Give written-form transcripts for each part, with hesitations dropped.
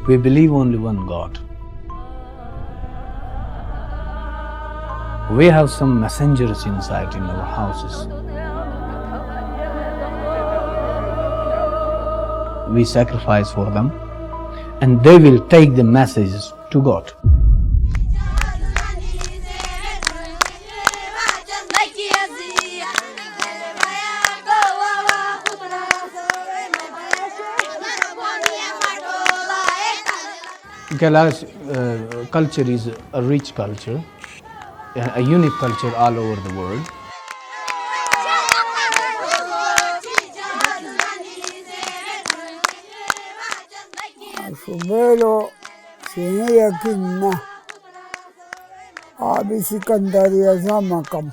We believe only one God. We have some messengers inside in our houses. We sacrifice for them, and they will take the messages to God. Kalash culture is a rich culture, a unique culture all over the world. Subelo seniya kinna abi Sikandariya zamakam.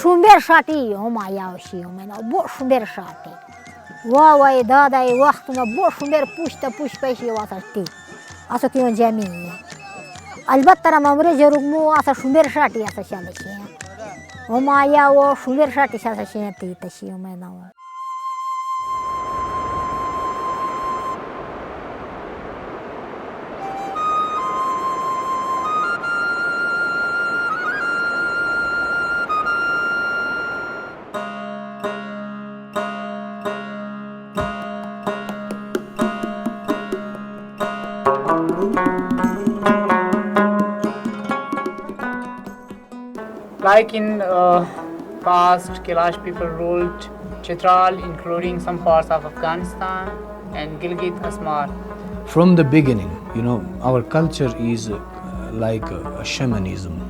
Shumber shati homa yaoshi homena bo shumber shati wa dada e waqtuna bo shumber pushta push paishi wasati aso kiyon jamiya albatta mamre jarugmu asa shumber shati asa shalashi homa yao shumber shati asa shati tashi homena. Like in past, Kalash people ruled Chitral, including some parts of Afghanistan and Gilgit-Asmar. From the beginning, our culture is like a shamanism.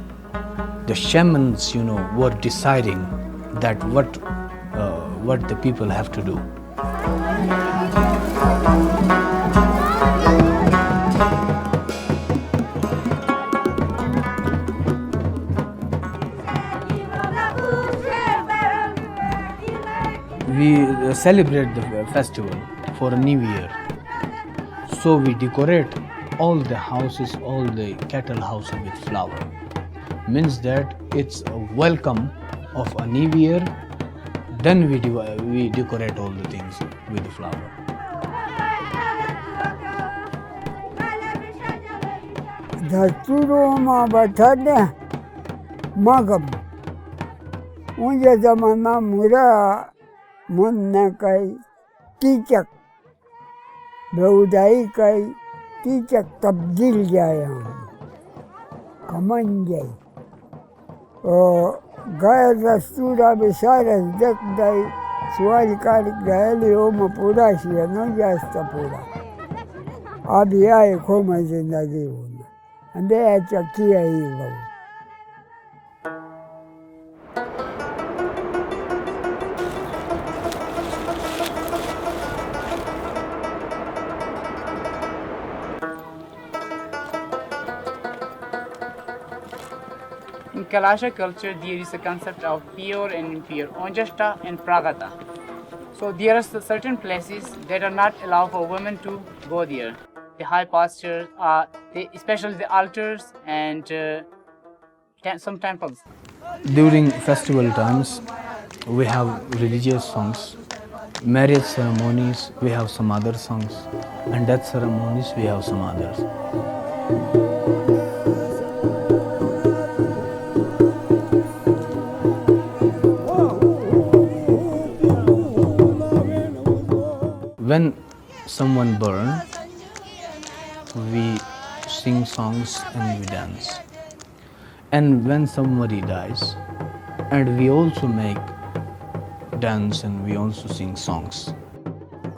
The shamans, were deciding that what the people have to do. We celebrate the festival for a new year. So we decorate all the houses, all the cattle houses with flower. Means that it's a welcome of a new year. Then we decorate all the things with the flower. Dasturo ma batade magam. Unja zamana mura munna kai Kichaka बेउदाई कई कीचक तब्दील जाए हम कमन जाए और गैर रस्तूरा बेसारस दक दाई सवाल car गैली हो पूरा शिया न जास्ता पूरा अब आए खो मैं जिंदगी होना अंदे चक्की आई गो. In Kalasha culture, there is a concept of pure and impure, Onjashta and Pragata. So there are certain places that are not allowed for women to go there. The high pastures, especially the altars and some temples. During festival times, we have religious songs. Marriage ceremonies, we have some other songs. And death ceremonies, we have some others. When someone burns, we sing songs and we dance. And when somebody dies, and we also make dance and we also sing songs.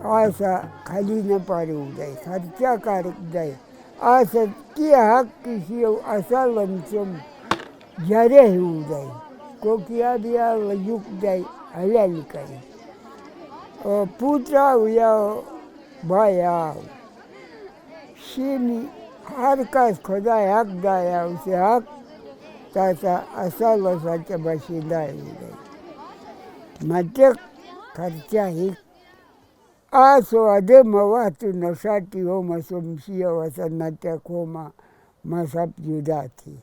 Asa khalina parudai, kharcha karikdai. Asa kiya hak kisi asalam sum jare hudai. Ko kiya diya yukdai halal kai. Putra huya bhaya. Shimi har kas khoda hak daya use hak tasa asala sacha bashida hudai. Matek kharcha hik Aso adema watu nashati homa somshia wasanata koma masab judati.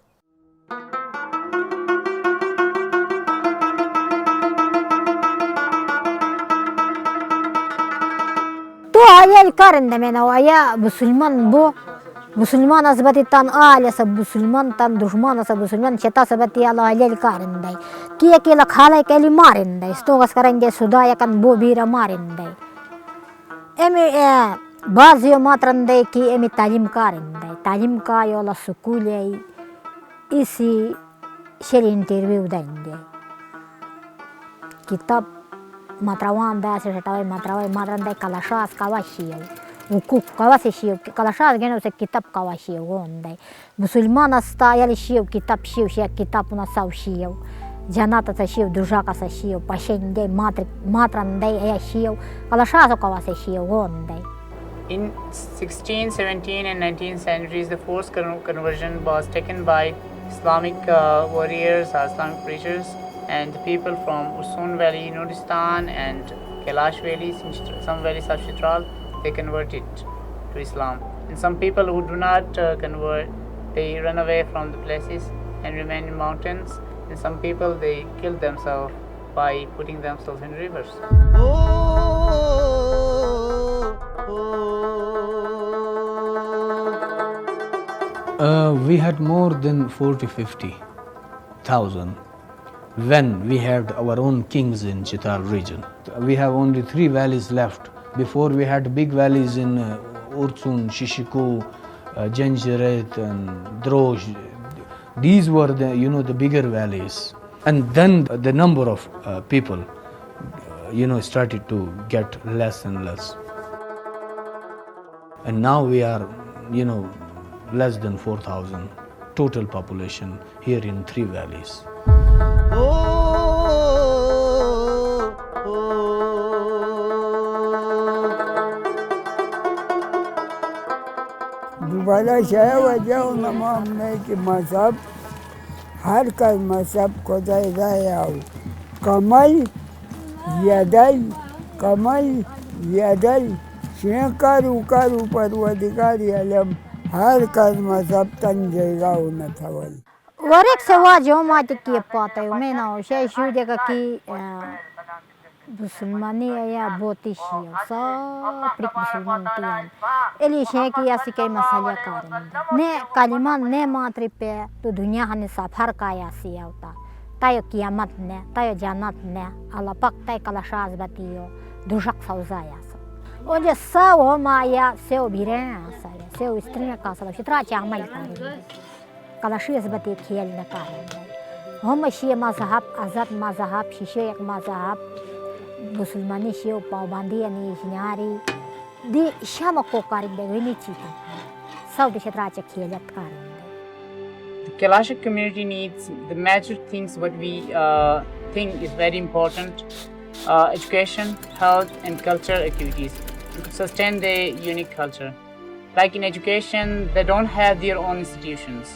تو آیا کارنده من آیا مسلمان بو مسلمان از بتی تن آل سب مسلمان تن دشمن سب مسلمان چتا سبتی آل آیا کارنده کیه کی لخاله کلی مارنده استوغس کرنده سودایا کن بو بیرا مارنده امی بعضی ماترنده کی امی تعلیم کارنده تعلیم کا یا لا سکولی اسی شری انترویو دنده کتاب matrawaan daase shetawai matrande kalashas kawashiyo ukuk kawashiyo kalashas geno se kitab kawashiyo gondai musulmana sta yali shiyo kitab shiyo shia kitab na saw shiyo janata sa shiyo dujaka sa shiyo pashende matrande ya shiyo kalashas kawase shiyo gondai. In 16th, 17th and 19th centuries, the forced conversion was taken by Islamic warriors, Islamic preachers, and the people from Usun Valley, Nurdistan, and Kalash valleys, some valleys of Chitral, they converted to Islam. And some people who do not convert, they run away from the places and remain in mountains. And some people, they kill themselves by putting themselves in rivers. We had more than 40-50,000 when we had our own kings in Chitral region. We have only 3 valleys left. Before we had big valleys in Urtsun, Shishiko, Janjaret and Drosh. These were the bigger valleys. And then the number of people started to get less and less. And now we are less than 4,000 total population here in 3 valleys. दोबारा शायद वजह नमाम ने कि मजहब हर का मजहब को जाए कमल यदल शेकर उकर ऊपर अधिकारी अलम हर का मजहब तन जगह न थवल ورق سواجه ما تکی پاته و مینا شای شوده که مسلمانی یا بوتی شیو سپریک مسلمان تیان الی شای کی اسی کی مسئله کارند نه کلمان نه ماتری په تو دنیا هنی سفر کایا سیاوتا تایو قیامت نه تایو جنت نه الله پاک تای کلاشاز بتیو دوشک سوزایا اونجا سو ما یا سو بیرن سو استرین کاسلا شترا چامل کارند Kalashis bati khel na karende hum shiya mazhab azad mazhab shishe ek mazhab musulmani shiyo pabandi ani nyari di shama ko karende vini chita saudi shetracha khelat karende. The Kalash community needs the major things what we think is very important: education, health, and cultural activities to sustain their unique culture. Like in education, they don't have their own institutions.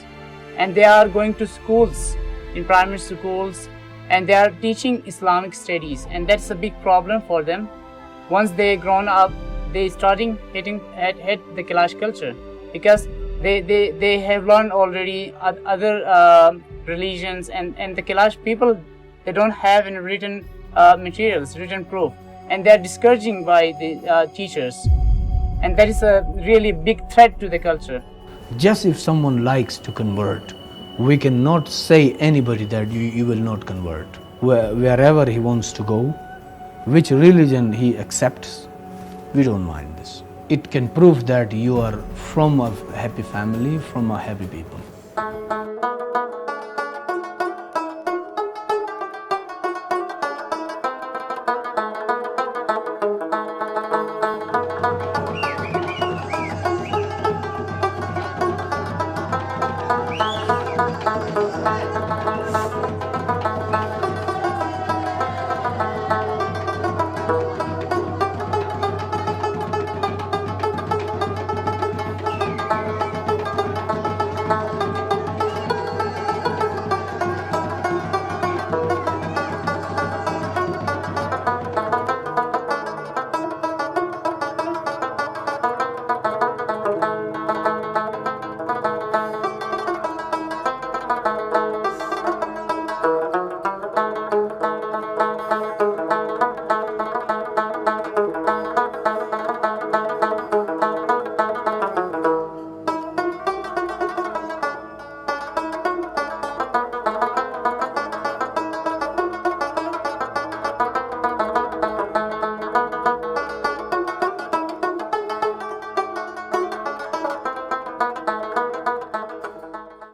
And they are going to schools, in primary schools, and they are teaching Islamic studies, and that's a big problem for them. Once they grown up, they starting hitting at the Kalash culture because they have learned already other religions, and the Kalash people, they don't have any written materials, written proof, and they are discouraging by the teachers, and that is a really big threat to the culture. Just if someone likes to convert, we cannot say anybody that you will not convert. Wherever he wants to go, which religion he accepts, we don't mind this. It can prove that you are from a happy family, from a happy people.